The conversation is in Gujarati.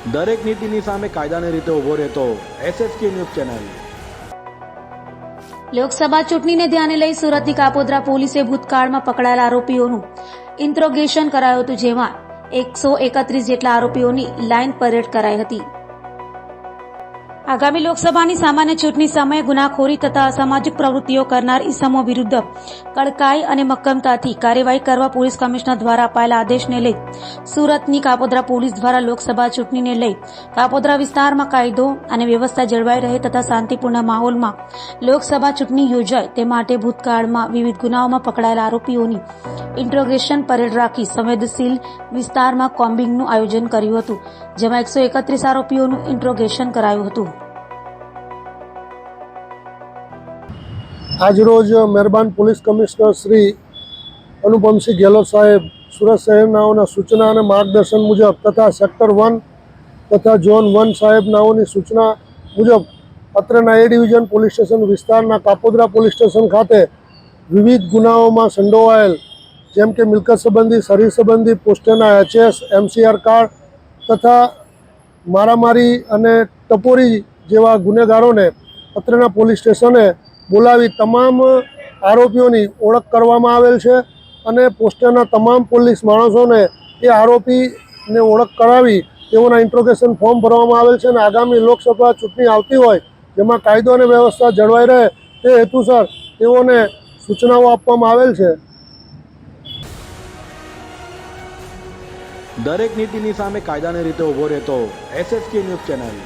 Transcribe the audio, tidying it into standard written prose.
દરેક નીતિની સામે કાયદાની રીતે ઊભો રહેતો SSK ન્યૂઝ ચેનલ। લોકસભા ચૂંટણીને ધ્યાને લઈ સુરતની કાપોદ્રા પોલીસે ભૂતકાળમાં પકડાયેલા આરોપીઓનું ઇન્ટ્રોગેશન કરાયું હતું, જેમાં 131 જેટલા આરોપીઓની લાઇન પરેડ કરાઈ હતી। આગામી લોકસભાની સામાન્ય ચૂંટણી સમયે ગુનાખોરી તથા અસામાજિક પ્રવૃત્તિઓ કરનાર ઇસમો વિરુદ્ધ કડકાઈ અને મક્કમતાથી કાર્યવાહી કરવા પોલીસ કમિશનર દ્વારા અપાયેલા આદેશને લઈ સુરતની કાપોદ્રા પોલીસ દ્વારા લોકસભા ચૂંટણીને લઈ કાપોદ્રા વિસ્તારમાં કાયદો અને વ્યવસ્થા જળવાઈ રહે તથા શાંતિપૂર્ણ માહોલમાં લોકસભા ચૂંટણી યોજાય તે માટે ભૂતકાળમાં વિવિધ ગુનાઓમાં પકડાયેલા આરોપીઓની ઇન્ટ્રોગેશન પરેડ રાખી સંવેદનશીલ વિસ્તારમાં કોમ્બિંગનું આયોજન કર્યું હતું, જેમાં 131 આરોપીઓનું ઇન્ટ્રોગેશન કરાયું હતું। આજરોજ મહેરબાન પોલીસ કમિશનર શ્રી અનુપમસિંહ ગેહલોત સાહેબ સુરત શહેરનાઓના સૂચના અને માર્ગદર્શન મુજબ તથા સેક્ટર 1 તથા ઝોન 1 સાહેબનાઓની સૂચના મુજબ અત્રેના A ડિવિઝન પોલીસ સ્ટેશન વિસ્તારના કાપોદ્રા પોલીસ સ્ટેશન ખાતે વિવિધ ગુનાઓમાં સંડોવાયેલ જેમ કે મિલકત સંબંધી, શરીર સંબંધી, પોસ્ટના HS, MCR કાર્ડ તથા મારામારી અને ટપોરી જેવા ગુનેગારોને અત્રેના પોલીસ સ્ટેશને બોલાવી તમામ આરોપીઓની ઓળખ કરવામાં આવેલ છે અને પોસ્ટના તમામ પોલીસ માણસોને એ આરોપીને ઓળખ કરાવી તેઓના ઇન્ટ્રોગેશન ફોર્મ ભરવામાં આવેલ છે અને આગામી લોકસભા ચૂંટણી આવતી હોય જેમાં કાયદો અને વ્યવસ્થા જળવાઈ રહે તે હેતુસર તેઓને સૂચનાઓ આપવામાં આવેલ છે। દરેક નીતિની સામે કાયદાની રીતે ઊભો રહેતો SSK ન્યૂઝ ચેનલ।